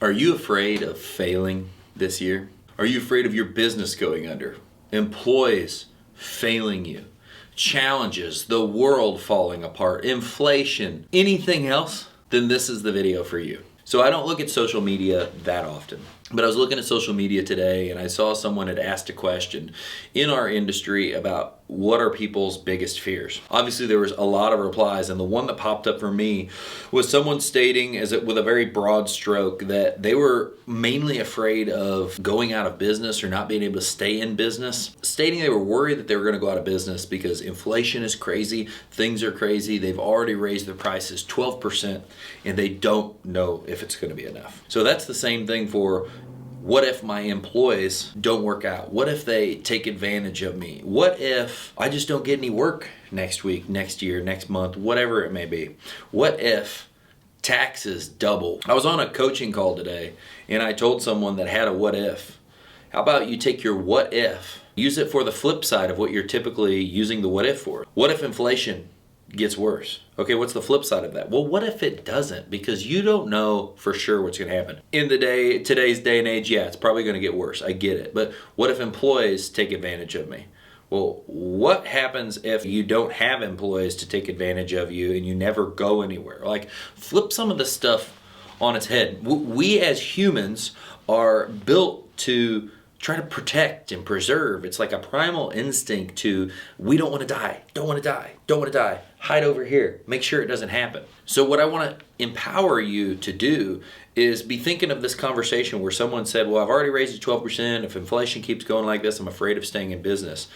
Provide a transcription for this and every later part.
Are you afraid of failing this year? Are you afraid of your business going under? Employees failing you? Challenges, the world falling apart, inflation, anything else? Then this is the video for you. So I don't look at social media that often, but I was looking at social media today and I saw someone had asked a question in our industry about what are people's biggest fears. Obviously there was a lot of replies, and the one that popped up for me was someone stating with a very broad stroke that they were mainly afraid of going out of business or not being able to stay in business, stating they were worried that they were going to go out of business because inflation is crazy, things are crazy, they've already raised their prices 12% and they don't know if it's going to be enough. So that's the same thing for what if my employees don't work out? What if they take advantage of me? What if I just don't get any work next week, next year, next month, whatever it may be? What if taxes double? I was on a coaching call today and I told someone that had a what if. How about you take your what if, use it for the flip side of what you're typically using the what if for? What if inflation gets worse? Okay, what's the flip side of that? Well, what if it doesn't? Because you don't know for sure what's going to happen. Today's day and age, yeah, it's probably going to get worse. I get it. But what if employees take advantage of me? Well, what happens if you don't have employees to take advantage of you and you never go anywhere? Like, flip some of this stuff on its head. We as humans are built to try to protect and preserve. It's like a primal instinct we don't want to die, don't want to die, don't want to die. Hide over here, make sure it doesn't happen. So what I want to empower you to do is be thinking of this conversation where someone said, well, I've already raised it 12%. If inflation keeps going like this, I'm afraid of staying in business.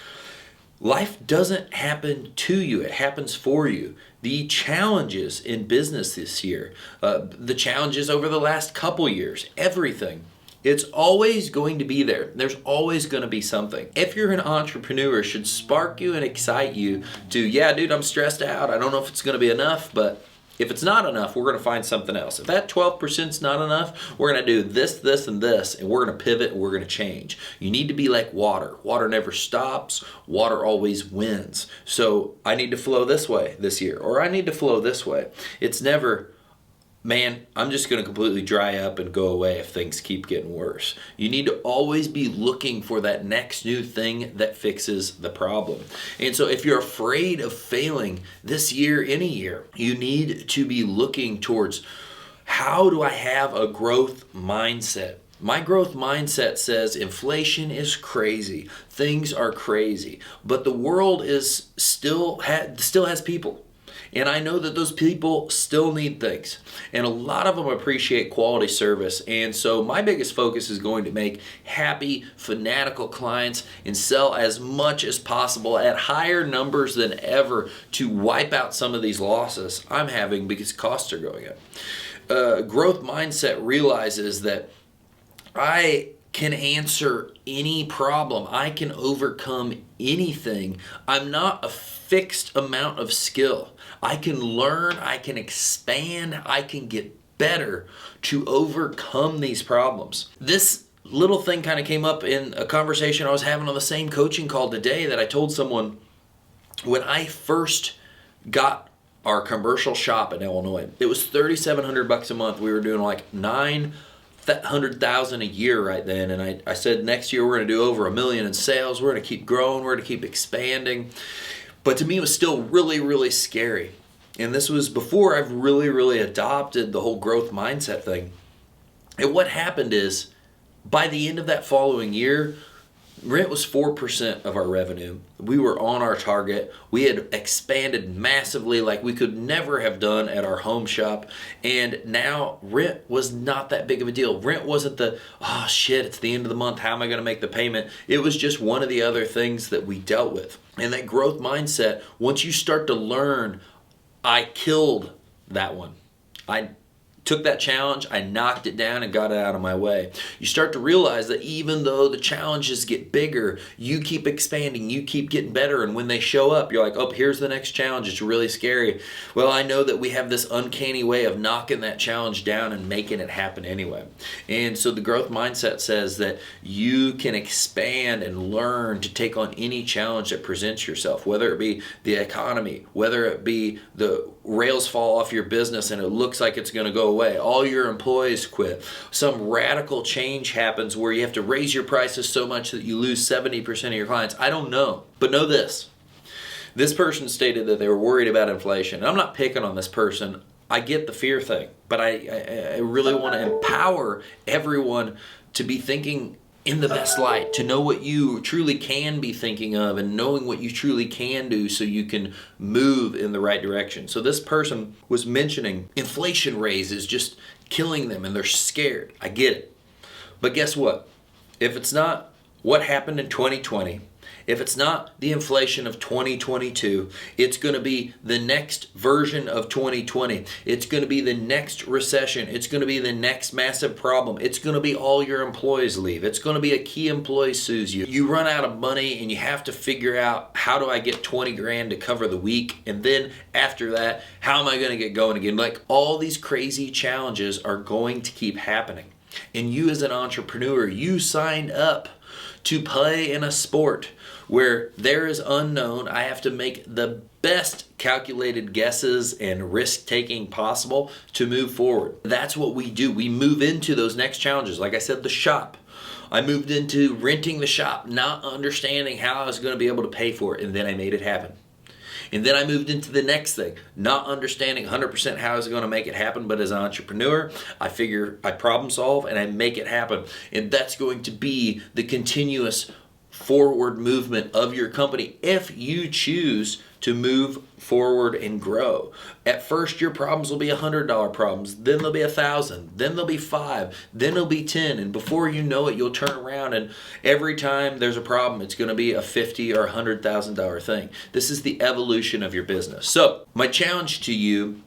Life doesn't happen to you, it happens for you. The challenges in business this year, the challenges over the last couple years, everything. It's always going to be there. There's always going to be something. If you're an entrepreneur, it should spark you and excite you to, yeah, dude, I'm stressed out. I don't know if it's going to be enough, but if it's not enough, we're going to find something else. If that 12% is not enough, we're going to do this, this, and this, and we're going to pivot and we're going to change. You need to be like water. Water never stops. Water always wins. So I need to flow this way this year, or I need to flow this way. It's never, man, I'm just going to completely dry up and go away if things keep getting worse. You need to always be looking for that next new thing that fixes the problem. And so if you're afraid of failing this year, any year, you need to be looking towards, how do I have a growth mindset? My growth mindset says inflation is crazy, things are crazy, but the world is still has people. And I know that those people still need things. And a lot of them appreciate quality service. And so my biggest focus is going to make happy, fanatical clients and sell as much as possible at higher numbers than ever to wipe out some of these losses I'm having because costs are going up. Growth mindset realizes that I can answer any problem. I can overcome anything. I'm not a fixed amount of skill. I can learn, I can expand, I can get better to overcome these problems. This little thing kind of came up in a conversation I was having on the same coaching call today that I told someone when I first got our commercial shop in Illinois. It was $3,700 a month. We were doing like $900,000 a year right then, and I said next year we're going to do over $1 million in sales. We're going to keep growing. We're going to keep expanding. But to me, it was still really, really scary. And this was before I've really, really adopted the whole growth mindset thing. And what happened is, by the end of that following year, rent was 4% of our revenue. We were on our target. We had expanded massively like we could never have done at our home shop. And now rent was not that big of a deal. Rent wasn't oh shit, it's the end of the month. How am I going to make the payment? It was just one of the other things that we dealt with. And that growth mindset, once you start to learn, I killed that one. I took that challenge, I knocked it down and got it out of my way. You start to realize that even though the challenges get bigger, you keep expanding, you keep getting better, and when they show up, you're like, oh, here's the next challenge, it's really scary. Well, I know that we have this uncanny way of knocking that challenge down and making it happen anyway. And so the growth mindset says that you can expand and learn to take on any challenge that presents yourself, whether it be the economy, whether it be the rails fall off your business and it looks like it's going to go go away. All your employees quit. Some radical change happens where you have to raise your prices so much that you lose 70% of your clients. I don't know. But know this. This person stated that they were worried about inflation. And I'm not picking on this person. I get the fear thing. But I really want to empower everyone to be thinking in the best light, to know what you truly can be thinking of and knowing what you truly can do so you can move in the right direction. So this person was mentioning inflation raise is just killing them and they're scared. I get it. But guess what? If it's not what happened in 2020, if it's not the inflation of 2022, it's going to be the next version of 2020. It's going to be the next recession. It's going to be the next massive problem. It's going to be all your employees leave. It's going to be a key employee sues you. You run out of money and you have to figure out, how do I get 20 grand to cover the week? And then after that, how am I going to get going again? Like, all these crazy challenges are going to keep happening. And you as an entrepreneur, you signed up to play in a sport where there is unknown. I have to make the best calculated guesses and risk taking possible to move forward. That's what we do. We move into those next challenges. Like I said, the shop. I moved into renting the shop, not understanding how I was going to be able to pay for it, and then I made it happen. And then I moved into the next thing, not understanding 100% how I was going to make it happen. But as an entrepreneur, I figure I problem solve and I make it happen. And that's going to be the continuous forward movement of your company if you choose to move forward and grow. At first, your problems will be $100 problems, then they'll be $1,000, then they'll be $5, then they'll be $10, and before you know it, you'll turn around and every time there's a problem, it's going to be a $50,000 or $100,000 thing. This is the evolution of your business. So, my challenge to you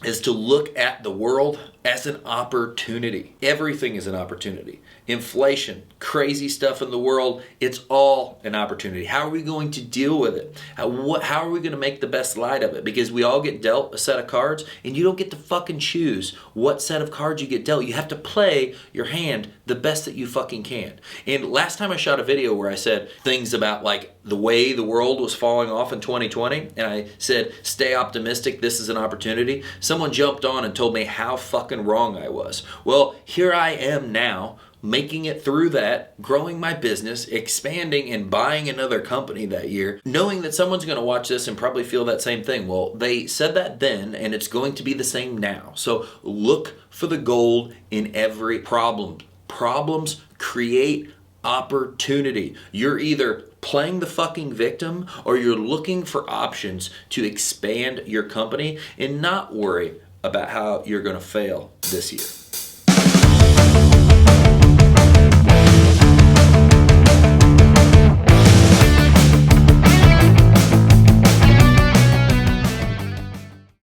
is to look at the world as an opportunity. Everything is an opportunity. Inflation, crazy stuff in the world, it's all an opportunity. How are we going to deal with it? How are we going to make the best light of it? Because we all get dealt a set of cards and you don't get to fucking choose what set of cards you get dealt. You have to play your hand the best that you fucking can. And last time I shot a video where I said things about like the way the world was falling off in 2020, and I said, stay optimistic, this is an opportunity. Someone jumped on and told me how fucking wrong I was. Well, here I am now, making it through that, growing my business, expanding and buying another company that year, knowing that someone's going to watch this and probably feel that same thing. Well, they said that then, and it's going to be the same now. So look for the gold in every problem. Problems create opportunity. You're either playing the fucking victim or you're looking for options to expand your company and not worry about how you're going to fail this year.